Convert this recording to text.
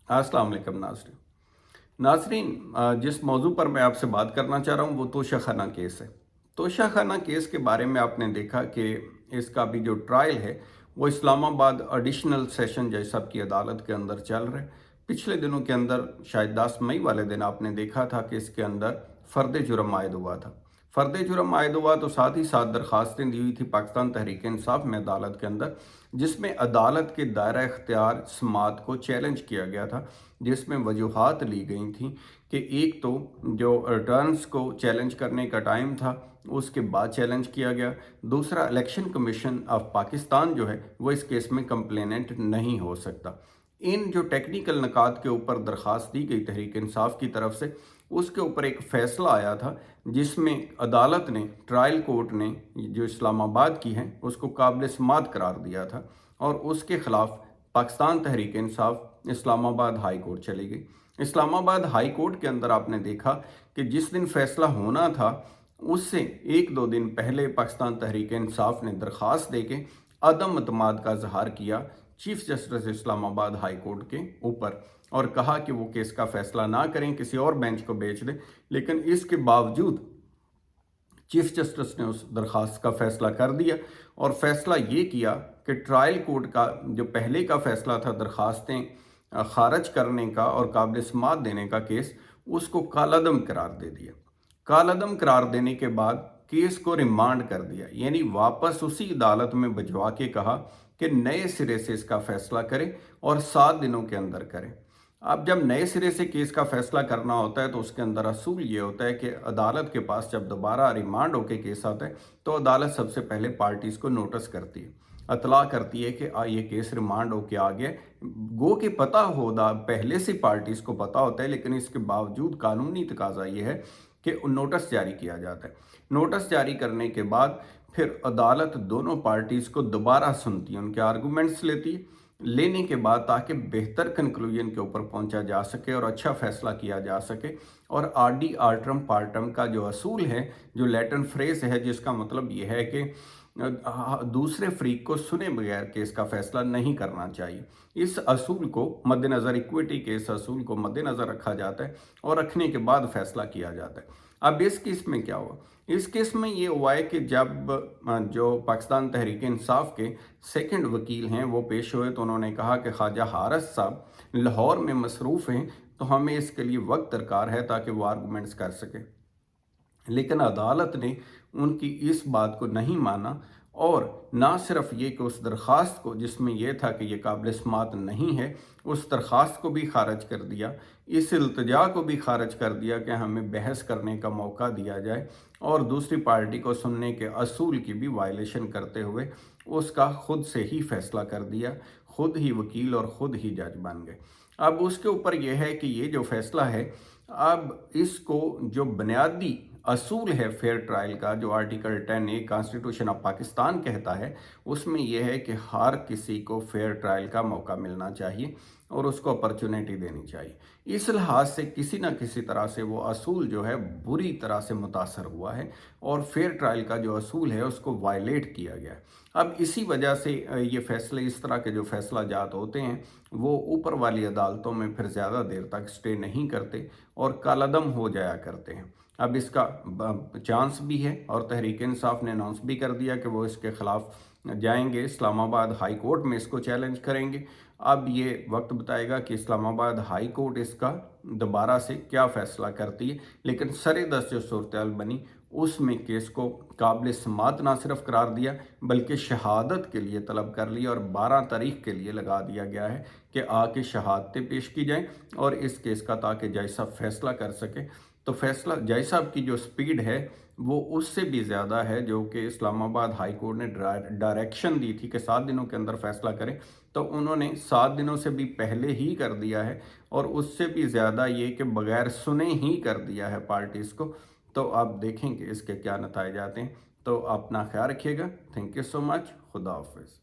अस्सलाम वालेकुम नाज़रीन। नाज़रीन, जिस मौजू पर मैं आपसे बात करना चाह रहा हूँ वो तोशाखाना केस है। तोशाखाना केस के बारे में आपने देखा कि इसका भी जो ट्रायल है वो इस्लामाबाद एडिशनल सेशन जज साहब की अदालत के अंदर चल रहा है। पिछले दिनों के अंदर शायद 10 मई वाले दिन आपने देखा था कि इसके अंदर फ़र्द जुर्म आयद हुआ था। फ़र्द जुर्म आयद हुआ तो साथ ही साथ दरख्वास्तें दी हुई थी पाकिस्तान तहरीक इंसाफ में अदालत के अंदर, जिसमें अदालत के दायरा इख्तियार समात को चैलेंज किया गया था, जिसमें वजूहात ली गई थी कि एक तो जो रिटर्न्स को चैलेंज करने का टाइम था उसके बाद चैलेंज किया गया। दूसरा, इलेक्शन कमीशन ऑफ पाकिस्तान जो है वो इस केस में कंप्लेनेंट नहीं हो सकता। इन जो टेक्निकल नकात के ऊपर दरख्वास्त दी गई तहरीक इंसाफ की तरफ से, उसके ऊपर एक फ़ैसला आया था जिसमें अदालत ने, ट्रायल कोर्ट ने जो इस्लामाबाद की है उसको काबिल समात करार दिया था और उसके ख़िलाफ़ पाकिस्तान तहरीक इंसाफ इस्लामाबाद हाई कोर्ट चली गई। इस्लामाबाद हाई कोर्ट के अंदर आपने देखा कि जिस दिन फ़ैसला होना था उससे एक दो दिन पहले पाकिस्तान तहरीक इंसाफ ने दरख्वास्त दे के अदम अतमाद का इजहार किया chief justice Islamabad high court के ऊपर और कहा कि वो केस का फ़ैसला ना करें, किसी और बेंच को भेज दें। लेकिन इसके बावजूद चीफ जस्टिस ने उस दरख्वास्त का फ़ैसला कर दिया और फ़ैसला ये किया कि ट्रायल कोर्ट का जो पहले का फ़ैसला था दरख्वास्तें ख़ारज करने का और काबिल समात देने का केस, उसको कालअदम करार दे दिया। कालअदम करार देने के बाद केस को रिमांड कर दिया, यानी वापस उसी अदालत में भिजवा के कहा कि नए सिरे से इसका फ़ैसला करें और 7 दिनों के अंदर करें। अब जब नए सिरे से केस का फैसला करना होता है तो उसके अंदर असूल ये होता है कि अदालत के पास जब दोबारा रिमांड होकर केस आता है तो अदालत सबसे पहले पार्टीज़ को नोटिस करती है, अतला करती है कि ये केस रिमांड होके आ गया। गो के पता होता, पहले से पार्टीज़ को पता होता है, लेकिन इसके बावजूद कानूनी तकाजा ये है कि नोटिस जारी किया जाता है। नोटिस जारी करने के बाद फिर अदालत दोनों पार्टीज़ को दोबारा सुनती है, उनके आर्गूमेंट्स लेती है, लेने के बाद ताकि बेहतर कंक्लूजन के ऊपर पहुंचा जा सके और अच्छा फैसला किया जा सके। और आरडी आर्ट्रम पार्टम का जो असूल है, जो लैटिन फ्रेज है, जिसका मतलब ये है कि दूसरे फ्रीक को सुने बगैर केस का फैसला नहीं करना चाहिए। इस असूल को मद्देनज़र, इक्विटी के इस असूल को मद्देनज़र रखा जाता है और रखने के बाद फैसला किया जाता है। अब इस केस में क्या हुआ? इस केस में ये हुआ है कि जब जो पाकिस्तान तहरीक इंसाफ के सेकंड वकील हैं वो पेश हुए तो उन्होंने कहा कि ख्वाजा हारिस साहब लाहौर में मसरूफ़ हैं, तो हमें इसके लिए वक्त दरकार है ताकि वो आर्गूमेंट्स कर सकें। लेकिन अदालत ने उनकी इस बात को नहीं माना और ना सिर्फ ये कि उस दरख्वास्त को, जिसमें यह था कि यह काबिल समात नहीं है, उस दरख्वास्त को भी खारिज कर दिया, इस इल्तिजा को भी खारिज कर दिया कि हमें बहस करने का मौका दिया जाए, और दूसरी पार्टी को सुनने के असूल की भी वायलेशन करते हुए उसका खुद से ही फैसला कर दिया, खुद ही वकील और ख़ुद ही जज बन गए। अब उसके ऊपर यह है कि ये जो फैसला है, अब इसको जो बुनियादी असूल है फेयर ट्रायल का, जो article 10A constitution of Pakistan कहता है, उसमें यह है कि हर किसी को फेयर ट्रायल का मौका मिलना चाहिए और उसको अपॉर्चुनिटी देनी चाहिए। इस लिहाज से किसी न किसी तरह से वो असूल जो है बुरी तरह से मुतासर हुआ है और फेयर ट्रायल का जो असूल है उसको वायलेट किया गया है। अब इसी वजह से ये फैसले, इस तरह के जो फैसला जात होते हैं, वो ऊपर वाली अदालतों में फिर ज़्यादा देर तक स्टे नहीं करते और कालअदम हो जाया करते हैं। अब इसका चांस भी है और तहरीक इंसाफ ने अनाउंस भी कर दिया कि वो इसके ख़िलाफ़ जाएंगे, इस्लामाबाद हाई कोर्ट में इसको चैलेंज करेंगे। अब ये वक्त बताएगा कि इस्लामाबाद हाई कोर्ट इसका दोबारा से क्या फ़ैसला करती है, लेकिन सरेदस्त जो सूरत बनी उसमें केस को काबिल समात ना सिर्फ करार दिया बल्कि शहादत के लिए तलब कर लिया और 12 तारीख के लिए लगा दिया गया है कि आके शहादतें पेश की जाएं और इस केस का, ताकि जज साहब फैसला कर सके। तो फैसला, जज साहब की जो स्पीड है वो उससे भी ज़्यादा है जो कि इस्लामाबाद हाई कोर्ट ने डायरेक्शन दी थी कि 7 दिनों के अंदर फैसला करें, तो उन्होंने 7 दिनों से भी पहले ही कर दिया है और उससे भी ज़्यादा ये कि बगैर सुने ही कर दिया है पार्टीज़ को। तो आप देखें कि इसके क्या नतीजे आते हैं। तो अपना ख्याल रखिएगा। Thank you so much. खुदा हाफिज़।